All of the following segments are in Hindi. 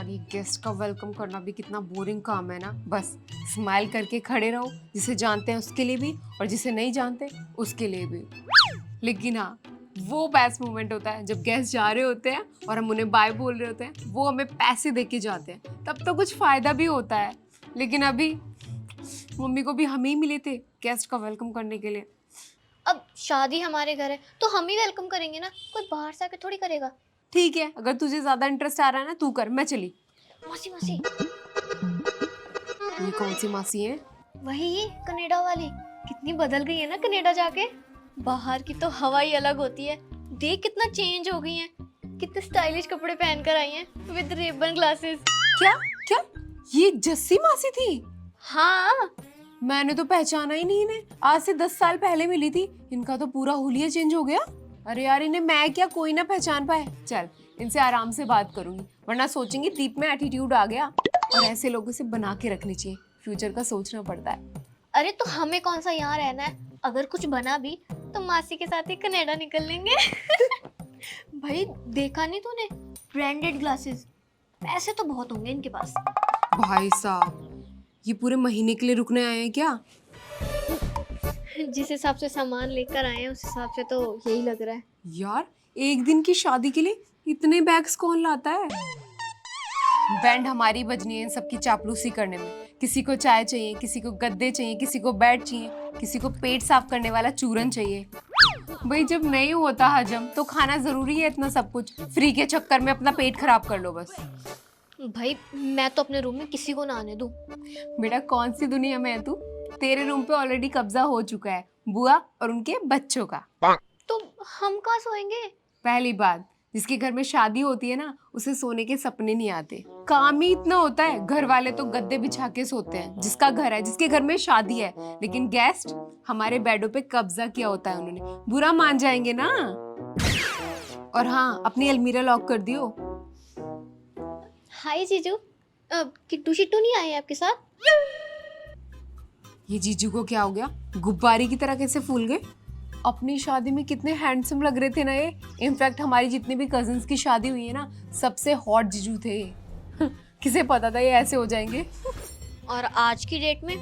यार ये गेस्ट का वेलकम करना भी कितना बोरिंग काम है ना। बस स्माइल करके खड़े रहो, जिसे जानते हैं उसके लिए भी और जिसे नहीं जानते उसके लिए भी। लेकिन हाँ, वो बेस्ट मोमेंट होता है जब गेस्ट जा रहे होते हैं और हम उन्हें बाय बोल रहे होते हैं, वो हमें पैसे दे के जाते हैं, तब तो कुछ फायदा भी होता है। लेकिन अभी मम्मी को भी हम ही मिले थे गेस्ट का वेलकम करने के लिए। अब शादी हमारे घर है तो हम ही वेलकम करेंगे ना, कोई बाहर से आके थोड़ी करेगा। ठीक है, अगर तुझे ज्यादा इंटरेस्ट आ रहा है ना तू कर, मैं चली। मौसी मौसी, ये कौन सी मासी है? वही कनाडा वाली। कितनी बदल गई है ना कनाडा जाके। बाहर की तो हवा ही अलग होती है। देख कितना चेंज हो गई है, कितने स्टाइलिश कपड़े पहन कर आई हैं विद रिबन ग्लासेस। क्या क्या ये जस्सी मासी थी? हाँ, मैंने तो पहचाना ही नहीं इन्हें। आज से 10 साल पहले मिली थी। इनका तो पूरा हुलिया चेंज हो गया। अरे यार, इन्हें मैं क्या कोई ना पहचान पाए। चल, इनसे आराम से बात करूंगी, वरना सोचेंगे दीप में एटीट्यूड आ गया। और ऐसे लोगों से बना के रखनी चाहिए, फ्यूचर का सोचना पड़ता है। अरे तो हमें कौन सा यहाँ रहना है, अगर कुछ बना भी तो मासी के साथ ही कनाडा निकल लेंगे। भाई देखा नहीं तूने, ब्रांडेड ग्लासेस, पैसे तो बहुत होंगे इनके पास। भाई साहब, ये पूरे महीने के लिए रुकने आए हैं क्या? जिस हिसाब से सामान लेकर आए हैं उस हिसाब से तो यही लग रहा है। यार, एक दिन की शादी के लिए इतने बैग्स कौन लाता है? बैंड हमारी बजनी है इन सबकी चापलूसी करने में। किसी को चाय चाहिए, किसी को गद्दे चाहिए, किसी को बेड चाहिए, किसी को पेट साफ करने वाला चूरन चाहिए। भाई जब नहीं होता हजम तो खाना जरूरी है इतना सब कुछ? फ्री के चक्कर में अपना पेट खराब कर लो बस। भाई मैं तो अपने रूम में किसी को ना आने दूं। बेटा, कौन सी दुनिया में है तू? तेरे रूम पे ऑलरेडी कब्जा हो चुका है बुआ और उनके बच्चों का। तो हम कहाँ सोएंगे? पहली बात, जिसके घर में शादी होती है ना, उसे सोने के सपने नहीं आते। काम ही इतना होता है, घर वाले तो गद्दे बिछा के सोते हैं, जिसका घर है, जिसके घर में शादी है। लेकिन गेस्ट हमारे बेडों पे कब्जा किया होता है उन्होंने, बुरा मान जाएंगे ना। और हाँ, अपनी अलमीरा लॉक कर दियो। हाय जीजू, किट्टू शिट्टू नहीं आए आपके साथ? ये जीजू को क्या हो गया? गुब्बारे की तरह कैसे फूल गए? अपनी शादी में कितने हैंडसम लग रहे थे ना ये। इनफैक्ट हमारी जितनी भी कजिन्स की शादी हुई है ना, सबसे हॉट जीजू थे। किसे पता था ये ऐसे हो जाएंगे। और आज की डेट में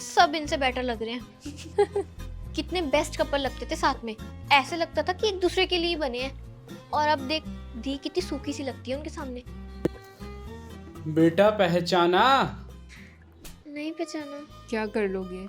सब इनसे बेटर लग रहे हैं। कितने बेस्ट कपल लगते थे साथ में, ऐसे लगता था कि एक दूसरे के लिए ही बने हैं। और अब देख, दी कितनी सूखी सी लगती है उनके सामने। बेटा पहचाना? नहीं पहचाना। क्या कर लोगे?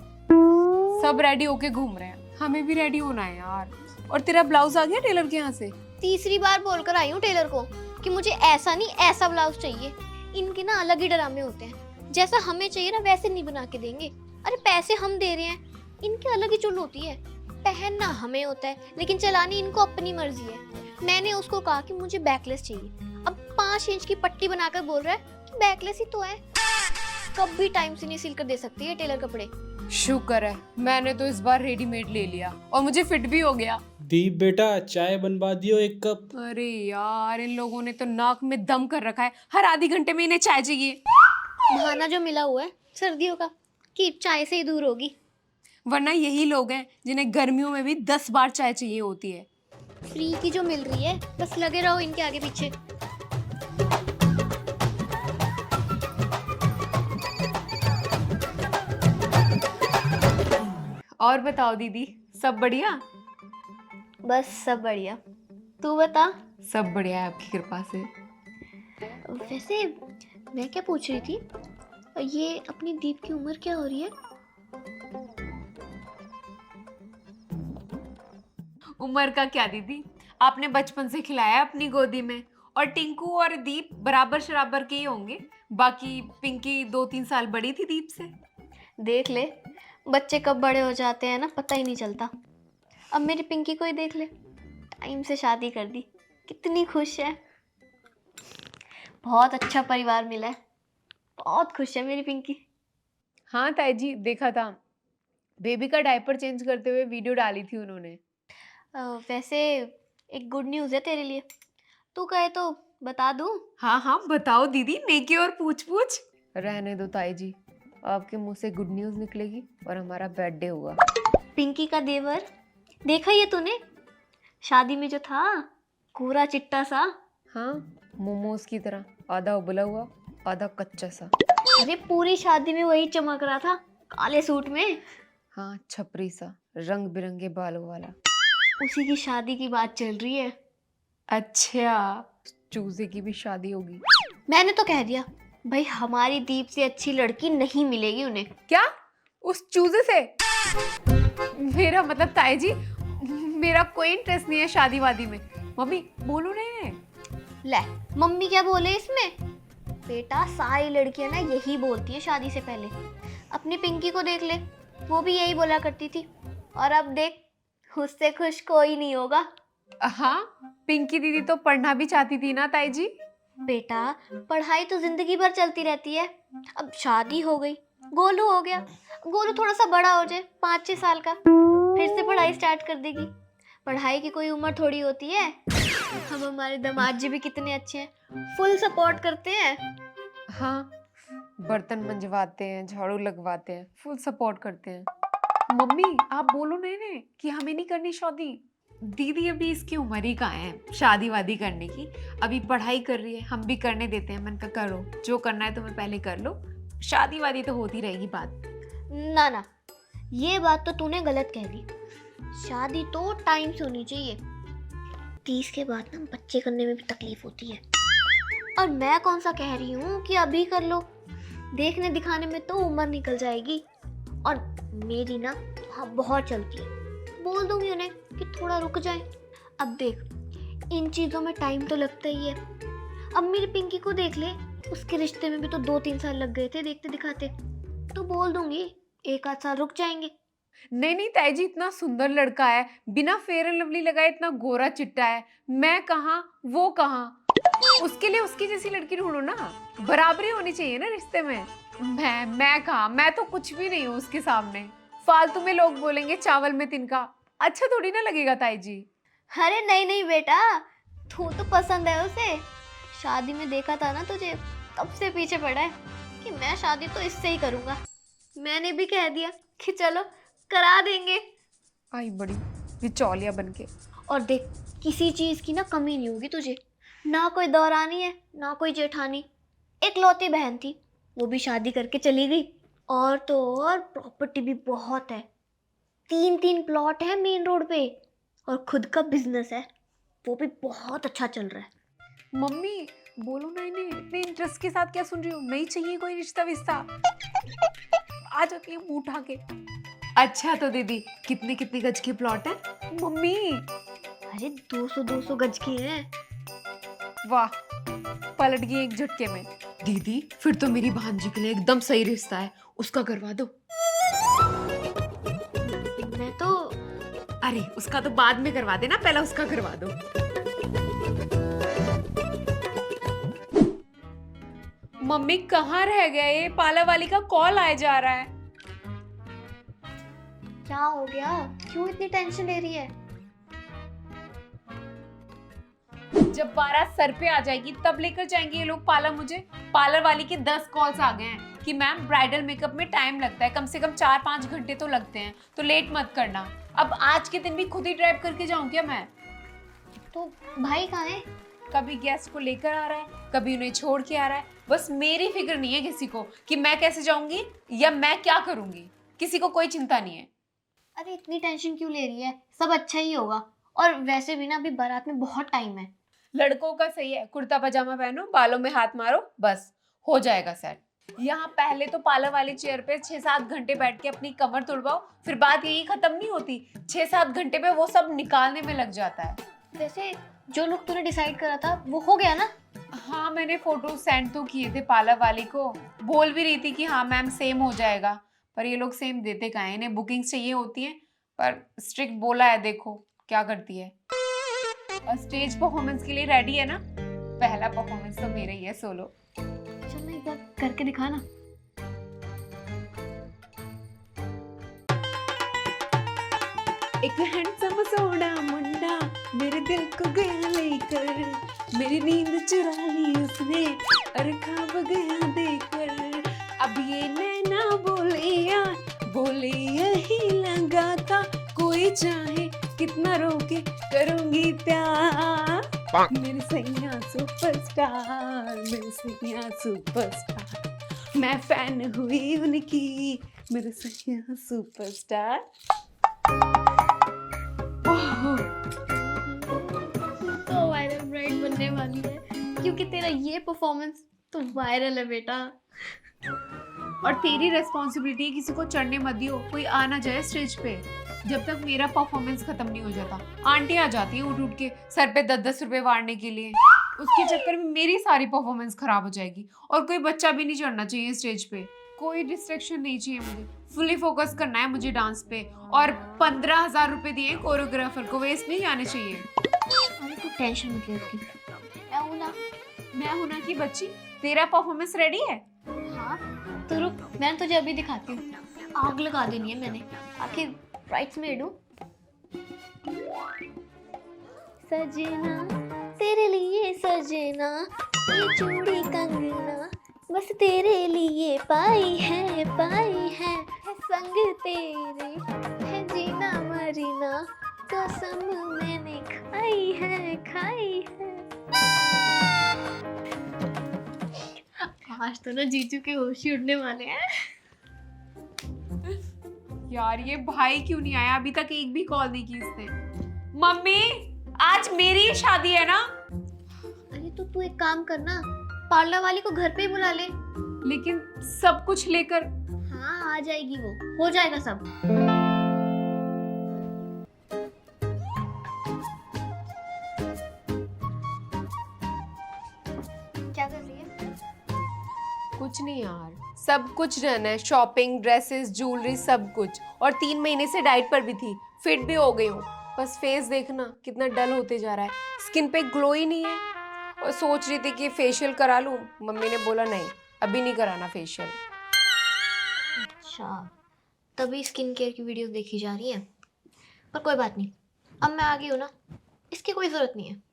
सब रेडी होके घूम रहे हैं, हमें भी रेडी होना है यार। और तेरा ब्लाउज आ गया टेलर के यहाँ से? तीसरी बार बोलकर आई हूँ टेलर को कि मुझे ऐसा नहीं ऐसा ब्लाउज चाहिए। इनके ना अलग ही ड्रामे होते हैं, जैसा हमें चाहिए ना वैसे नहीं बना के देंगे। अरे पैसे हम दे रहे हैं, इनकी अलग ही चुल होती है। पहनना हमें होता है लेकिन चलानी इनको अपनी मर्जी है। मैंने उसको कहा कि मुझे बैकलेस चाहिए, अब 5 इंच की पट्टी बनाकर बोल रहा है कि बैकलेस ही तो है। कभी टाइम से नहीं सिल कर दे सकती है टेलर कपड़े। शुक्र है, मैंने तो इस बार रेडीमेड ले लिया और मुझे फिट भी हो गया। दीप बेटा, चाय बनवा दियो 1 कप। अरे यार, इन लोगों ने तो नाक में दम कर रखा है, हर आधी घंटे में इन्हें चाय चाहिए। बहाना जो मिला हुआ है सर्दियों का कि चाय से ही दूर होगी। वरना यही लोग हैं जिन्हें गर्मियों में भी 10 बार चाय चाहिए होती है। फ्री की जो मिल रही है, बस लगे रहो इनके आगे पीछे। और बताओ दीदी, सब बढ़िया? बस सब बढ़िया, तू बता। सब बढ़िया है आपकी कृपा से। वैसे मैं क्या पूछ रही थी, ये अपनी दीप की उम्र क्या हो रही है? उम्र का क्या दीदी, आपने बचपन से खिलाया अपनी गोदी में। और टिंकू और दीप बराबर शराबर के ही होंगे। बाकी पिंकी 2-3 साल बड़ी थी दीप से। देख ले, बच्चे कब बड़े हो जाते हैं ना पता ही नहीं चलता। अब मेरी पिंकी को ही देख ले, टाइम से शादी कर दी, कितनी खुश है। बहुत अच्छा परिवार मिला है, बहुत खुश है मेरी पिंकी। हाँ ताई जी, देखा था, बेबी का डायपर चेंज करते हुए वीडियो डाली थी उन्होंने। वैसे एक गुड न्यूज़ है तेरे लिए, तू कहे तो बता दूं? हाँ हाँ बताओ दीदी, नेकी और पूछ पूछ। रहने दो ताई जी, आपके मुंह से गुड न्यूज निकलेगी और हमारा बर्थडे होगा। पिंकी का देवर देखा ये तूने, शादी में जो था, कोरा चिट्टा सा। हाँ, मोमोज की तरह, आधा उबला हुआ आधा कच्चा सा। अरे पूरी शादी में वही चमक रहा था, काले सूट में। हाँ, छपरी सा, रंग बिरंगे बालों वाला। उसी की शादी की बात चल रही है। अच्छा, चूजे की भी शादी होगी। मैंने तो कह दिया भाई, हमारी दीप से अच्छी लड़की नहीं मिलेगी उन्हें। क्या? उस चूजे से? मेरा मतलब ताई जी, मेरा कोई इंटरेस्ट नहीं है शादी वादी में। मम्मी बोलो ने। ले, मम्मी क्या बोले इसमें? बेटा सारी लड़कियां ना यही बोलती है शादी से पहले। अपनी पिंकी को देख ले, वो भी यही बोला करती थी। और अब देख, उससे खुश कोई नहीं होगा। हाँ, पिंकी दीदी तो पढ़ना भी चाहती थी ना ताई जी। बेटा पढ़ाई तो जिंदगी भर चलती रहती है। अब शादी हो गई, गोलू हो गया। गोलू थोड़ा सा बड़ा हो जाए, 5-6 साल का, फिर से पढ़ाई स्टार्ट कर देगी। पढ़ाई की कोई उम्र थोड़ी होती है। हम हमारे दामाद जी भी कितने अच्छे हैं, फुल सपोर्ट करते हैं। हाँ, बर्तन मंजवाते हैं, झाड़ू लगवाते हैं, फुल सपोर्ट करते हैं। मम्मी आप बोलो ने कि हमें नहीं करनी शादी। दीदी अभी इसकी उम्र ही कहाँ है शादी वादी करने की। अभी पढ़ाई कर रही है, हम भी करने देते हैं। मन का करो, जो करना है तुम्हें पहले कर लो, शादी वादी तो होती रहेगी बात। ना ना, ये बात तो तूने गलत कह दी। शादी तो टाइम से होनी चाहिए। 30 के बाद ना बच्चे करने में भी तकलीफ होती है। और मैं कौन सा कह रही हूँ कि अभी कर लो। देखने दिखाने में तो उम्र निकल जाएगी। और मेरी ना हाँ बहुत चलती है। बोल दूंगी उन्हें कि थोड़ा रुक जाए। अब देख, इन चीज़ों में टाइम तो लगता ही है। अब मेरी पिंकी को देख ले, उसके रिश्ते में भी तो 2-3 साल लग गए थे देखते दिखाते। तो बोल दूंगी 1-8 साल रुक जाएंगे। नहीं ताई जी, इतना सुंदर लड़का है, बिना फेयर एंड लवली लगाए इतना गोरा चिट्टा है। मैं कहाँ वो कहाँ, उसके लिए उसकी जैसी लड़की ढूंढो ना। बराबरी होनी चाहिए ना रिश्ते में। मैं कहाँ, मैं तो कुछ भी नहीं हूँ उसके सामने। फालतू में लोग बोलेंगे चावल में तिनका, अच्छा थोड़ी ना लगेगा ताई जी। अरे नहीं नहीं बेटा, तू तो पसंद है उसे। शादी में देखा था ना तुझे, तब से पीछे पड़ा है कि मैं शादी तो इससे ही करूँगा। मैंने भी कह दिया कि चलो करा देंगे। आई बड़ी बिचौलिया बनके। और देख, किसी चीज़ की ना कमी नहीं होगी तुझे। ना कोई दौरानी है, ना कोई जेठानी। एक लौती बहन थी, वो भी शादी करके चली गई। और तो और प्रॉपर्टी भी बहुत है। 3-3 प्लॉट है मेन रोड पे। और खुद का बिजनेस है, वो भी बहुत अच्छा चल रहा है। मम्मी बोलो ना इन्हें, इतने इंटरेस्ट के साथ क्या सुन रही हो? नहीं चाहिए कोई रिश्ता विश्ता? आ जाती है मुंह उठा के। अच्छा तो दीदी कितने कितने गज के प्लॉट है मम्मी? अरे 200-200 गज के हैं। वाह, पलट गई एक झटके में। दीदी फिर तो मेरी भांजी के लिए एकदम सही रिश्ता है, उसका करवा दो। मैं तो अरे उसका तो बाद में करवा देना, पहले उसका करवा दो। मम्मी कहाँ रह गए? पाला वाली का कॉल आए जा रहा है। क्या हो गया, क्यों इतनी टेंशन ले रही है? जब 12 सर पे आ जाएगी तब लेकर जाएंगे ये लोग पार्लर मुझे। पार्लर वाली के 10 कॉल्स आ गए हैं कि मैम ब्राइडल मेकअप में टाइम लगता है, कम से कम 4-5 घंटे तो लगते हैं, तो लेट मत करना। अब आज के दिन भी खुद ही ड्राइव करके जाऊं क्या मैं? तो भाई कहाँ है? कभी गेस्ट को लेकर आ रहा है, कभी उन्हें छोड़ के आ रहा है। बस मेरी फिक्र नहीं है किसी को कि मैं कैसे जाऊंगी या मैं क्या करूंगी, किसी को कोई चिंता नहीं है। अरे इतनी टेंशन क्यों ले रही है? सब अच्छा ही होगा। और वैसे भी ना अभी बारात में बहुत टाइम है। लड़कों का सही है, कुर्ता पजामा पहनो, बालों में हाथ मारो, बस हो जाएगा सेट। यहाँ पहले तो पार्लर वाली चेयर पे 6-7 घंटे बैठ के अपनी कमर तुड़वाओ, फिर बात यही खत्म नहीं होती। 6-7 घंटे पे वो सब निकालने में लग जाता है। वैसे जो लोग तूने डिसाइड करा था वो हो गया ना? हाँ, मैंने फोटो सेंड तो किए थे पार्लर वाली को, बोल भी रही थी कि हाँ मैम सेम हो जाएगा, पर ये लोग सेम देते कहाँ हैं, इन्हें बुकिंग्स चाहिए होती हैं। पर स्ट्रिक्ट बोला है, देखो क्या करती है। और स्टेज परफॉर्मेंस के लिए रेडी है ना? पहला परफॉर्मेंस तो मेरा ही है सोलो। चल ना एक बार करके दिखा ना। एक हैंडसम सोना मुंडा मेरे दिल को गया लेकर, मेरी नींद चुरा ली उसने और खाब गया देखकर। अब ये नैना बोले यही लगा था, कोई चाहे कितना रोके करूंगी प्यार। मेरे सैया सुपरस्टार, मेरे सैया सुपरस्टार, मैं फैन हुई उनकी, मेरे सैया सुपरस्टार। ओह, तो वायरल ब्राइड बनने वाली है क्योंकि तेरा ये परफॉर्मेंस तो वायरल है बेटा। और तेरी रेस्पॉन्सिबिलिटी है किसी को चढ़ने मत दियो, कोई आ ना जाए स्टेज पे जब तक मेरा परफॉर्मेंस खत्म नहीं हो जाता। आंटी आ जाती है उठ उठ के सर पे 10-10 रुपए वारने के लिए, उसके चक्कर में मेरी सारी परफॉर्मेंस खराब हो जाएगी। और कोई बच्चा भी नहीं चढ़ना चाहिए स्टेज पे, कोई डिस्ट्रैक्शन नहीं चाहिए मुझे, फुली फोकस करना है मुझे डांस पे। और 15,000 रुपए दिए कोरियोग्राफर को, वेस्ट नहीं जाने चाहिए। अरे तू टेंशन मत ले उसकी, मैं हूं ना। मैं हूं ना की बच्ची, तेरा परफॉर्मेंस रेडी है? हाँ तो रुक, मैं तुझे अभी दिखाती हूँ। आग लगा देनी है मैंने, आखिर ब्राइड्समेड हूँ। सजना तेरे लिए सजना, ये चूड़ी कंगना बस तेरे लिए पाई है संग तेरे है जीना मरीना, कसम मैंने खाई है। आज तो ना जीजू के होश ही उड़ने वाले हैं। यार ये भाई क्यों नहीं आया अभी तक, एक भी कॉल नहीं की इसने। मम्मी आज मेरी ही शादी है ना। अरे तो तू एक काम करना, पार्लर वाली को घर पे ही बुला ले। लेकिन सब कुछ लेकर। हाँ आ जाएगी वो, हो जाएगा सब। क्या कर रही है? कुछ नहीं यार, सब कुछ डन है, शॉपिंग, ड्रेसेस, ज्वेलरी, सब कुछ। और 3 महीने से डाइट पर भी थी, फिट भी हो गई हूँ। बस फेस देखना कितना डल होते जा रहा है, स्किन पे ग्लो ही नहीं है। और सोच रही थी कि फेशियल करा लूँ, मम्मी ने बोला नहीं अभी नहीं कराना फेशियल। अच्छा, तभी स्किन केयर की वीडियोस देखी जा रही है। पर कोई बात नहीं, अब मैं आ गई हूँ ना, इसकी कोई जरूरत नहीं है।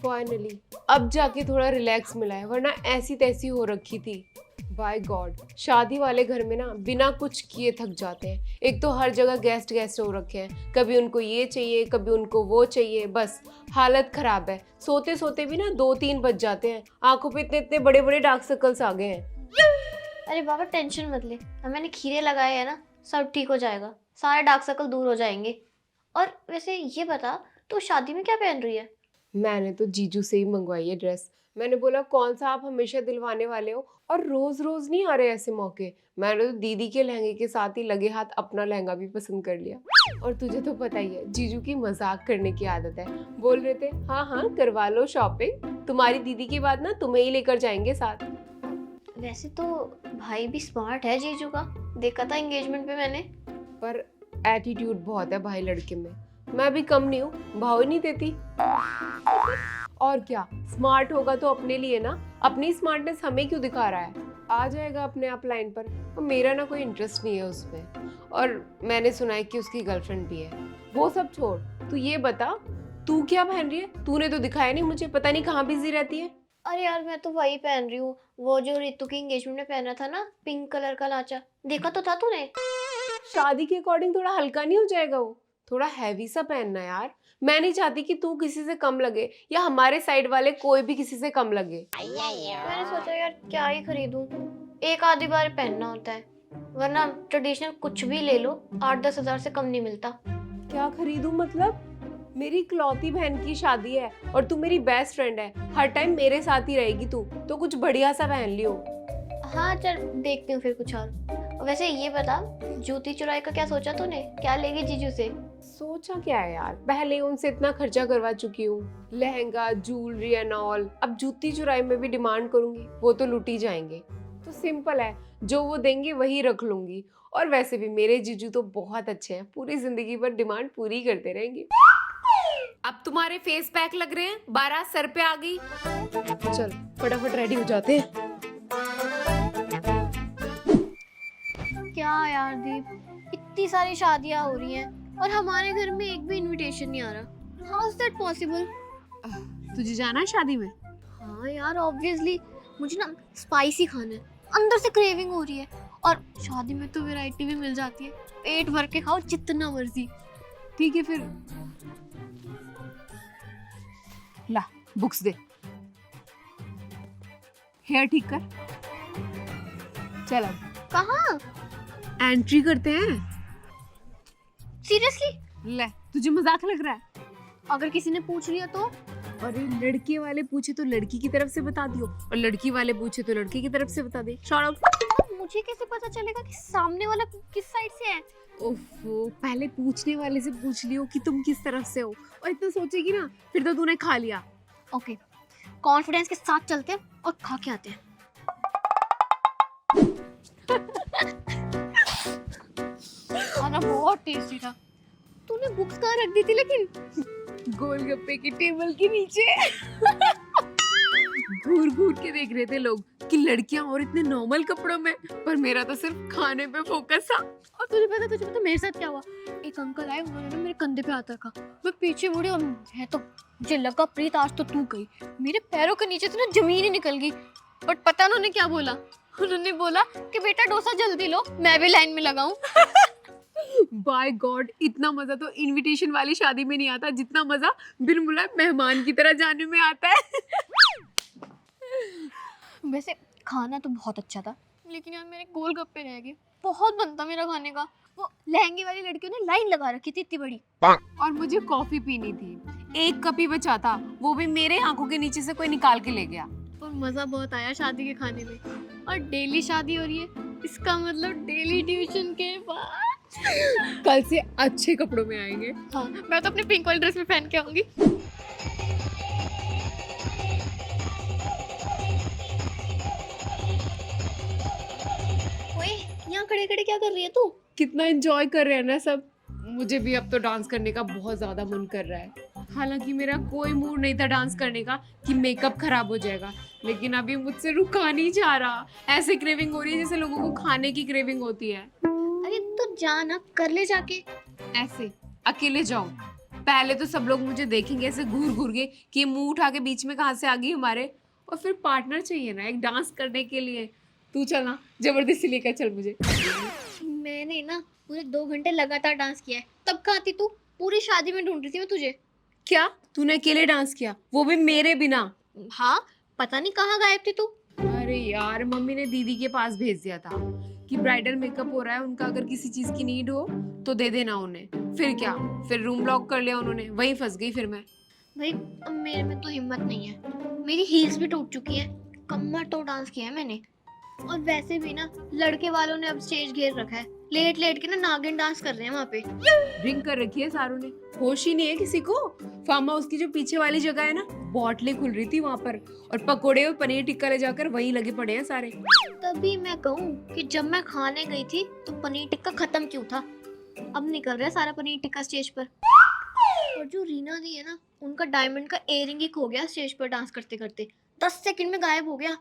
फाइनली अब जाके थोड़ा रिलैक्स मिला है, वरना ऐसी तैसी हो रखी थी। बाय गॉड, शादी वाले घर में ना बिना कुछ किए थक जाते हैं। एक तो हर जगह गेस्ट हो रखे हैं, कभी उनको ये चाहिए कभी उनको वो चाहिए, बस हालत खराब है। सोते सोते भी ना 2-3 बज जाते हैं, आंखों पे इतने इतने बड़े बड़े डार्क सर्कल्स आ गए हैं। अरे बाबा टेंशन मत ले, अब मैंने खीरे लगाए हैं ना, सब ठीक हो जाएगा, सारे डार्क सर्कल दूर हो जाएंगे। और वैसे ये बता, तू शादी में क्या पहन रही है? मैंने तो जीजू से ही मंगवाई है ड्रेस। मैंने बोला कौन सा आप हमेशा दिलवाने वाले हो, और रोज रोज नहीं आ रहे ऐसे मौके। मैंने तो दीदी के लहंगे के साथ ही लगे हाथ अपना लहंगा भी पसंद कर लिया। और तुझे तो पता ही है जीजू की मजाक करने की आदत है। बोल रहे थे हाँ हाँ करवा लो शॉपिंग, तुम्हारी दीदी के बाद ना तुम्हें ही लेकर जाएंगे साथ। वैसे तो भाई भी स्मार्ट है जीजू का, देखा था एंगेजमेंट पे मैंने। पर एटीट्यूड बहुत है भाई लड़के में, मैं भी कम नहीं हूँ, भाव ही नहीं देती। और क्या, स्मार्ट होगा तो अपने लिए ना, अपनी स्मार्टनेस हमें क्यों दिखा रहा है। आ जाएगा अपने आप लाइन पर। और मेरा ना कोई इंटरेस्ट नहीं है उसमें। और मैंने सुना है कि उसकी गर्लफ्रेंड भी है। वो सब छोड़, तू ये बता तू क्या पहन रही है? तूने तो दिखाया नहीं मुझे, पता नहीं कहाँ बिजी रहती है। अरे यार मैं तो वही पहन रही हूँ, वो जो रितु की एंगेजमेंट में पहना था ना, पिंक कलर का लांचा, देखा तो था तूने? शादी के अकॉर्डिंग थोड़ा हल्का नहीं हो जाएगा वो? थोड़ा हैवी सा पहनना यार। मैं नहीं चाहती कि तू किसी से कम लगे, या हमारे साइड वाले कोई भी किसी से कम लगे। मैंने सोचा यार क्या ही खरीदूं, एक आधी बार पहनना होता है, वरना ट्रेडिशनल कुछ भी ले लो 8-10 हजार से कम नहीं मिलता। क्या खरीदूं मतलब? मेरी इकलौती बहन की शादी है और तू मेरी बेस्ट फ्रेंड है, हर टाइम मेरे साथ ही रहेगी तू, तो कुछ बढ़िया सा पहन लियो। हाँ चल देखती हूँ फिर कुछ और। वैसे ये बता, जूती चुराई का क्या सोचा तूने, क्या लेगी जीजू से? सोचा क्या है यार, पहले उनसे इतना खर्चा करवा चुकी हूँ, लहंगा, ज्वेलरी एंड ऑल। अब जूती चुराई में भी डिमांड करूंगी, वो तो लूटी जाएंगे। तो सिंपल है, जो वो देंगे वही रख लूंगी। और वैसे भी मेरे जीजू तो बहुत अच्छे हैं, पूरी जिंदगी भर डिमांड पूरी करते रहेंगे। अब तुम्हारे फेस पैक लग रहे हैं, 12 सर पे आ गई। चल फटाफट रेडी हो जाते हैं। क्या यार दीप, इतनी सारी शादियां हो रही हैं और हमारे घर में एक भी इनविटेशन नहीं आ रहा। How is that possible? तुझे जाना है शादी में? हाँ यार ऑब्वियसली, मुझे ना स्पाइसी खाना है, अंदर से क्रेविंग हो रही है। और शादी में तो वैरायटी भी मिल जाती है, पेट भर के खाओ जितना मर्जी। ठीक है फिर, ला बुक्स दे, हेयर ठीक कर। चल अब कहाँ? एंट्री करते हैं। सीरियसली? ले, तुझे मजाक लग रहा है? अगर किसी ने पूछ लिया तो? अरे लड़के वाले पूछे तो लड़की की तरफ से बता दियो, और लड़की वाले पूछे तो लड़के की तरफ से बता दे। Short out. मुझे कैसे पता चलेगा कि सामने वाला किस साइड से है? ओफो, पहले पूछने वाले से पूछ लियो कि तुम किस तरफ से हो, और इतना सोचेगी ना फिर तो तूने खा लिया। ओके, कॉन्फिडेंस के साथ चलते हैं और खा के आते हैं। खाना बहुत टेस्टी था। तूने बुक्स कहाँ रख दी थी लेकिन? गोलगप्पे की टेबल के नीचे। घूर घूर के देख रहे थे लोग कि लड़कियां और इतने नॉर्मल कपड़ों में, पर मेरा तो सिर्फ खाने पे फोकस था। और तुझे पता मेरे साथ क्या हुआ? एक अंकल आए, उन्होंने ना मेरे कंधे पे हाथ रखा, मैं पीछे मुड़ी और है तो मुझे लगा प्रीत आज तो तू गई। मेरे पैरों के नीचे से ना जमीन ही निकल गई। बट पता उन्होंने क्या बोला? उन्होंने बोला कि बेटा डोसा जल्दी लो, मैं भी लाइन में लगाऊं। बाय गॉड, इतना मजा तो इनविटेशन वाली शादी में नहीं आता जितना मजा बिन बुलाए मेहमान की तरह जाने में आता है। वैसे खाना तो बहुत अच्छा था, लेकिन यार मेरे गोलगप्पे रह गए। बहुत मन था मेरा खाने का। वो लहंगे वाली लड़कियों ने लाइन लगा रखी थी इतनी बड़ी। और मुझे कॉफी पीनी थी, एक कप ही बचा था, वो भी मेरे आंखों के नीचे से कोई निकाल के ले गया। और मजा बहुत आया शादी के खाने में। और डेली शादी हो रही है, इसका मतलब डेली ट्यूशन के बाद। कल से अच्छे कपड़ों में आएंगे। हाँ, मैं तो अपने पिंक वाली ड्रेस में पहन के आऊंगी। ओए, यहाँ खड़े खड़े क्या कर रही है तू? कितना एंजॉय कर रहे हैं ना सब। मुझे भी अब तो डांस करने का बहुत ज्यादा मन कर रहा है। हालांकि मेरा कोई मूड नहीं था डांस करने का कि मेकअप खराब हो जाएगा, लेकिन अभी मुझसे रुका नहीं जा रहा। ऐसे क्रेविंग हो रही है जैसे लोगों को खाने की क्रेविंग होती है। अरे तो जा ना, कर ले जाके। ऐसे अकेले जाऊं? पहले तो सब लोग मुझे देखेंगे ऐसे घूर घूर के कि मुंह उठा के बीच में कहाँ से आ गई हमारे। और फिर पार्टनर चाहिए ना एक डांस करने के लिए। तू चलना, जबरदस्ती लेकर चल मुझे। मैंने ना पूरे 2 घंटे लगातार डांस किया है, तब कहाँ थी तू? पूरी शादी में ढूंढ रही थी मैं तुझे। क्या तूने अकेले डांस किया, वो भी मेरे बिना? हाँ, पता नहीं कहाँ गायब थी तू। अरे यार, मम्मी ने दीदी के पास भेज दिया था कि ब्राइडल मेकअप हो रहा है, उनका अगर किसी चीज की नीड हो तो दे देना उन्हें। फिर क्या, फिर रूम लॉक कर लिया उन्होंने, वहीं फंस गई फिर मैं। भाई अब मेरे में तो हिम्मत नहीं है, मेरी हील्स भी टूट चुकी है, कमर तो डांस किया है मैंने। और वैसे भी ना लड़के वालों ने अब स्टेज घेर रखा है, लेट लेट के ना नागिन डांस कर रहे हैं वहाँ पे। ड्रिंक कर रखी है सारों ने, होश ही नहीं है किसी को। फार्म हाउस की जो पीछे वाली जगह है ना, बोतलें खुल रही थी वहाँ पर, और पकोड़े और पनीर टिक्का ले जाकर वहीं लगे पड़े हैं सारे। तभी मैं कहूँ कि जब मैं खाने गई थी तो पनीर टिक्का खत्म क्यों था? अब निकल रहा है सारा पनीर टिक्का स्टेज पर। और जो रीना दी है ना, उनका डायमंड का इयररिंग ही खो गया स्टेज पर डांस करते करते। 10 सेकंड में गायब हो गया।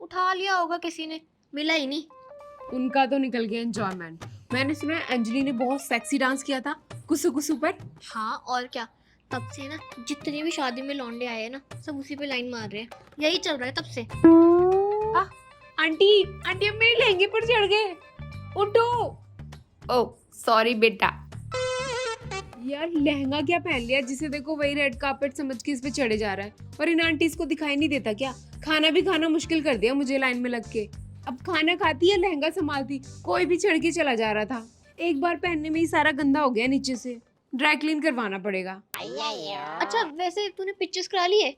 उठा लिया होगा किसी ने, मिला ही नहीं। उनका तो निकल गया एंजॉयमेंट। मैंने सुना है अंजलि ने बहुत सेक्सी डांस किया था कुसु कुसु पर। हाँ और क्या, तब से ना जितने भी शादी में लौंडे आए हैं ना, सब उसी पे लाइन मार रहे हैं। यही चल रहा है तब से। आंटी आंटी, अब मेरे लहंगे पर चढ़ गए, उठो। ओह सॉरी बेटा। यार लहंगा क्या पहन लिया, जिसे देखो वही रेड कार्पेट समझ के इस पे चढ़े जा रहा है। और इन आंटीज को दिखाई नहीं देता क्या? खाना भी खाना मुश्किल कर दिया मुझे लाइन में लग के। अब खाना खाती है लहंगा संभालती, कोई भी चढ़ के चला जा रहा था। एक बार पहनने में ही सारा गंदा हो गया नीचे से, ड्राई क्लीन करवाना पड़ेगा। अच्छा वैसे तूने पिक्चर्स करा ली है?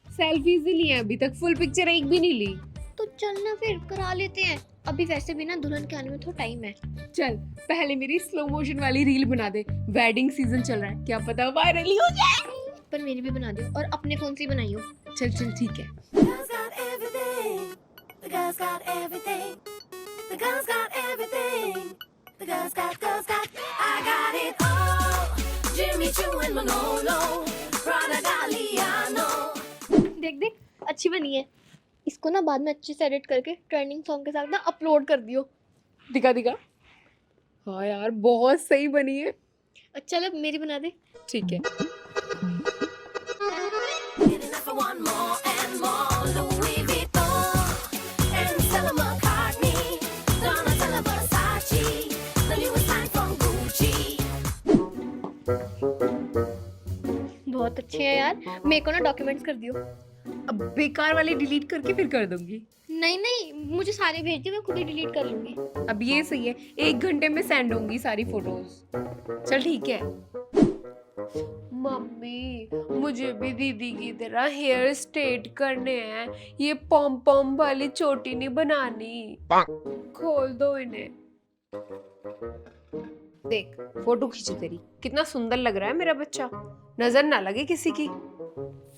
सेल्फीज ही ली है अभी तक, फुल पिक्चर एक भी नहीं ली। तो चलना फिर करा लेते हैं। अभी वैसे भी ना दुल्हन के आने में थोड़ा टाइम है। चल पहले मेरी स्लो मोशन वाली रील बना दे, वेडिंग सीजन चल रहा है, क्या पता वायरल ही हो जाए। पर मेरी भी बना दियो, और अपने फोन से ही बनाइयो। चल चल ठीक है। The girls got everything. The girls got everything. The girls got. I got it all. Jimmy Choo and Manolo. Prada Galliano. देख देख, अच्छी बनी है। इसको ना बाद में अच्छे से एडिट करके ट्रेंडिंग सॉन्ग के साथ ना अपलोड कर दियो। दिखा दिखा। हाँ यार बहुत सही बनी है। अच्छा अब मेरी बना दे। ठीक है। Getting up for one more and more. Louis Vuitton and Stella McCartney. Donatella अच्छे हैं यार। मेरे को ना डॉक्यूमेंट्स कर दियो। अब बेकार वाले डिलीट करके फिर कर दूंगी। नहीं नहीं, मुझे सारे भेज दियो, मैं खुद ही डिलीट कर लूंगी। अब ये सही है, 1 घंटे में सेंड होंगी सारी फोटोज। चल ठीक है। मम्मी मुझे भी दीदी की तरह हेयर स्ट्रेट करने हैं, ये पॉम पॉम वाली चोटी नहीं बनानी। खोल दो इन्हें। देख फोटो खींची तेरी, कितना सुंदर लग रहा है मेरा बच्चा, नजर ना लगे किसी की।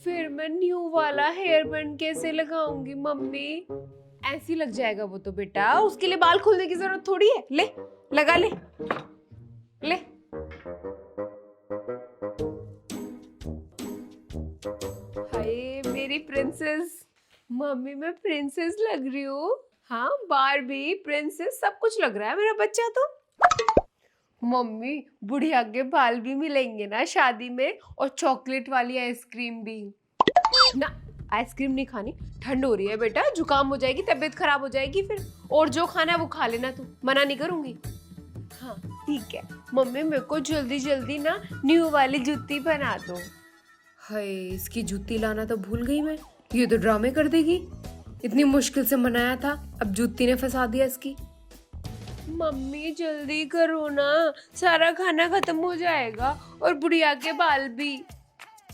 फिर मैं न्यू वाला हेयर बैंड कैसे लगाऊंगी मम्मी? ऐसी लग जाएगा वो तो बेटा, उसके लिए बाल खोलने की जरूरत थोड़ी है। ले लगा ले ले। हाय मेरी प्रिंसेस, मम्मी मैं प्रिंसेस लग रही हूँ। हाँ बारबी प्रिंसेस सब कुछ लग रहा है मेरा बच्चा तो। मम्मी बुढ़िया के बाल भी मिलेंगे ना शादी में, और चॉकलेट वाली आइसक्रीम भी। ना आइसक्रीम नहीं खानी, ठंड हो रही है बेटा, जुकाम हो जाएगी, तबीयत खराब हो जाएगी फिर। और जो खाना है वो खा लेना, तू मना नहीं करूंगी। हाँ ठीक है मम्मी, मेरे को जल्दी जल्दी ना न्यू वाली जूती बना दो। हाय इसकी जूती लाना तो भूल गई मैं, ये तो ड्रामे कर देगी। इतनी मुश्किल से मनाया था, अब जूती ने फंसा दिया इसकी। मम्मी जल्दी करो ना, सारा खाना खत्म हो जाएगा और बुढ़िया के बाल भी।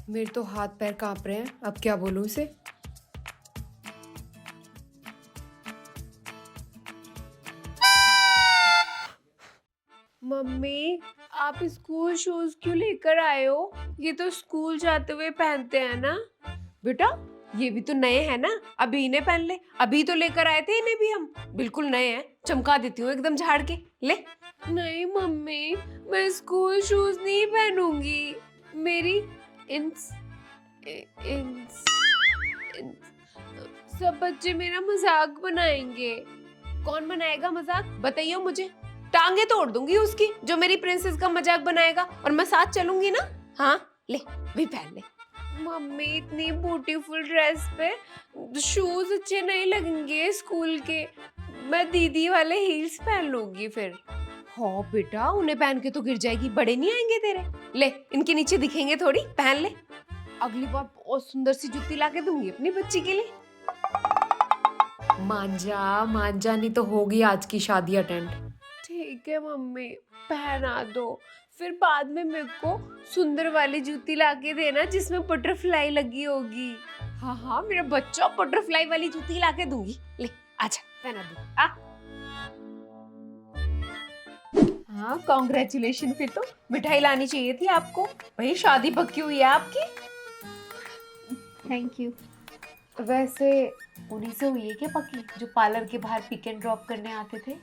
मेरे तो हाथ पैर कांप रहे हैं, अब क्या बोलूं इसे। मम्मी आप स्कूल शूज क्यों लेकर आए हो? ये तो स्कूल जाते हुए पहनते हैं ना। बेटा ये भी तो नए हैं ना, अभी इन्हें पहन ले। अभी तो लेकर आए थे इन्हें भी हम, बिल्कुल नए हैं, चमका देती हूँ एकदम झाड़ के। ले। नहीं मम्मी मैं स्कूल शूज नहीं पहनूंगी, मेरी इंस सब बच्चे मेरा मजाक बनाएंगे। कौन बनाएगा मजाक बताइए मुझे, टांगे तोड़ दूंगी उसकी जो मेरी प्रिंसेस का मजाक बनाएगा, और मैं साथ चलूंगी ना। हाँ ले भी पहन ले। मम्मी इतनी ब्यूटीफुल ड्रेस पे शूज अच्छे नहीं लगेंगे स्कूल के, मैं दीदी वाले हील्स पहन लूंगी फिर। हाँ बेटा उन्हें पहन के तो गिर जाएगी, बड़े नहीं आएंगे तेरे। ले इनके नीचे दिखेंगे थोड़ी, पहन ले। अगली बार बहुत सुंदर सी जूती लाके दूंगी अपनी बच्ची के लिए। मांजा नहीं तो होगी आज की शादी अटेंड। ठीक है मम्मी पहना दो, फिर बाद में मेरे को सुंदर वाली जूती लाके देना जिसमें बटरफ्लाई लगी होगी। हाँ हाँ मेरा बच्चा बटरफ्लाई वाली जूती लाके दूंगी। ले आजा पहना दो। हाँ कॉन्ग्रेचुलेशन, फिर तो मिठाई लानी चाहिए थी आपको, भाई शादी पक्की हुई है आपकी। Thank you. वैसे उन्हीं से हुई है क्या पक्की, जो पार्लर के बाहर पिक एंड ड्रॉप करने आते थे?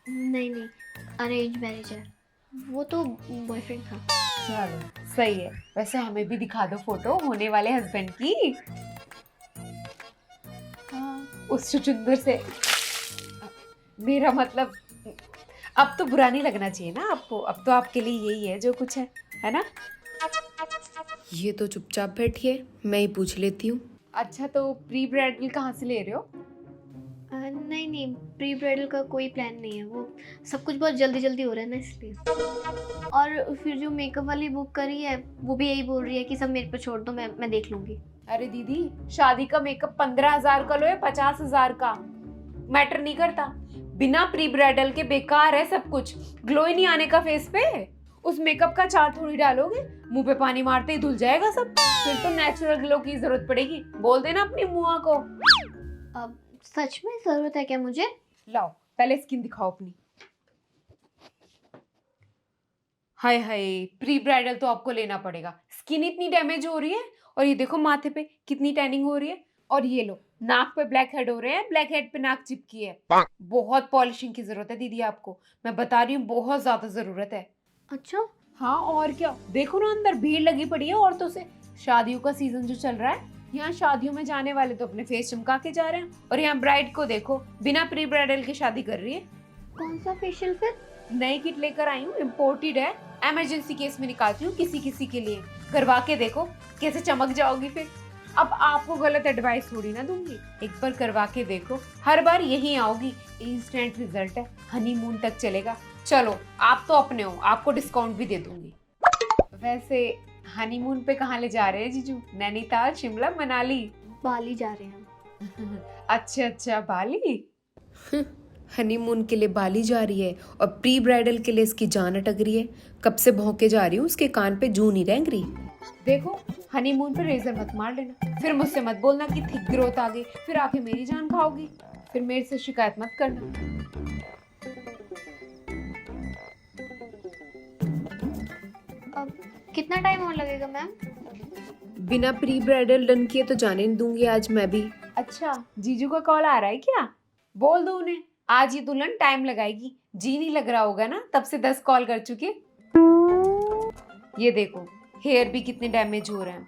नहीं नहीं, अरेंज मैरिज है, वो तो बॉयफ्रेंड था। चलो सही है। वैसे हमें भी दिखा दो फोटो होने वाले हस्बैंड की। हाँ, उस चुचुंदर से, मेरा मतलब अब तो बुरा नहीं लगना चाहिए ना आपको, अब तो आपके लिए यही है जो कुछ है ना। ये तो चुपचाप बैठिए, मैं ही पूछ लेती हूँ। अच्छा तो प्री ब्राइडल कहाँ से ले रहे हो? नहीं नहीं, प्री ब्राइडल का कोई प्लान नहीं है, वो सब कुछ बहुत जल्दी जल्दी हो रहा है ना इसलिए। और फिर जो मेकअप वाली बुक करी है वो भी यही बोल रही है कि सब मेरे पे छोड़ दो, मैं देख लूंगी। अरे दीदी शादी का मेकअप 15,000 का लो या 50,000 का, मैटर नहीं करता। बिना प्री ब्राइडल के बेकार है सब कुछ, ग्लो ही नहीं आने का फेस पे। उस मेकअप का चार थोड़ी डालोगे, मुंह पे पानी मारते ही धुल जाएगा सब, फिर तो नेचुरल ग्लो की जरूरत पड़ेगी। बोल देना अपनी मुआ को। अब सच में जरूरत है क्या मुझे? लाओ पहले स्किन दिखाओ अपनी। हाय हाय प्री ब्राइडल तो आपको लेना पड़ेगा, स्किन इतनी डैमेज हो रही है, और ये देखो माथे पे कितनी टैनिंग हो रही है, और ये लो नाक पे ब्लैक हेड हो रहे हैं, ब्लैक हेड पे नाक चिपकी है। बहुत पॉलिशिंग की जरूरत है दीदी आपको, मैं बता रही हूँ बहुत ज्यादा जरूरत है। अच्छा हाँ और क्या, देखो ना अंदर भीड़ लगी पड़ी है औरतों से, शादियों का सीजन जो चल रहा है, यहाँ शादियों में जाने वाले तो अपने फेस चमका के जा रहे हैं, और यहाँ ब्राइड को देखो बिना प्री ब्राइडल की शादी कर रही है। कौन सा फेशियल फिर? नई किट लेकर आई हूँ, इम्पोर्टेड है, इमरजेंसी केस में निकालती हूँ किसी किसी के लिए, करवा के देखो कैसे चमक जाओगी फिर। अब आपको गलत एडवाइस थोड़ी ना दूंगी, एक बार करवा के देखो, हर बार यही आओगी, इंस्टेंट रिजल्ट है, हनीमून तक चलेगा। चलो आप तो अपने हो, आपको डिस्काउंट भी दे दूंगी। वैसे हनीमून पे कहाँ ले जा रहे हैं जीजू? नैनीताल, शिमला, मनाली? बाली जा रहे हैं। अच्छा अच्छा, बाली। हनीमून के लिए बाली जा रही है और प्री ब्राइडल के लिए इसकी जान अटक रही है। कब से भौंके जा रही हूँ, उसके कान पे जू नहीं रेंग रही। देखो, हनीमून पे रेजर मत मार लेना, फिर मुझसे मत बोलना कि थिक ग्रोथ आ गई, फिर आके मेरी जान खाओगी, फिर मेरे से शिकायत मत करना। अब कितना टाइम और लगेगा मैम? बिना प्री ब्राइडल डन किए तो जाने नहीं दूंगी आज मैं भी। अच्छा, जीजू का कॉल आ रहा है क्या? बोल दो उन्हें, आज ये दुल्हन टाइम लगाएगी। जी नहीं लग रहा होगा ना, तब से 10 कॉल कर चुके। ये देखो, हेयर भी कितने डैमेज हो रहे हैं।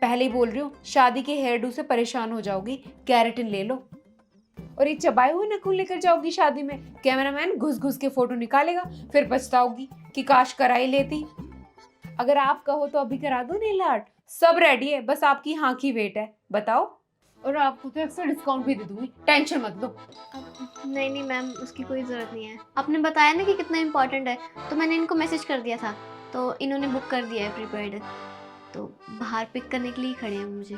पहले ही बोल रही हूँ, शादी के हेयर डू से परेशान हो जाओगी, कैरेटिन ले लो। और ये चबाए हुए नखून लेकर जाओगी शादी में, कैमरामैन घुस घुस के फोटो निकालेगा, फिर पछताओगी कि काश करा ही लेती। अगर आप कहो तो अभी करा दो नेल आर्ट, सब रेडी है, बस आपकी हाँ की वेट है। बताओ, और आपको तो एक्स्ट्रा डिस्काउंट भी दे दूंगी, टेंशन मत लो। नहीं नहीं मैम, उसकी कोई ज़रूरत नहीं है। आपने बताया ना कि कितना इम्पोर्टेंट है, तो मैंने इनको मैसेज कर दिया था, तो इन्होंने बुक कर दिया है प्री ब्राइडल, तो बाहर पिक करने के लिए ही खड़े हैं मुझे।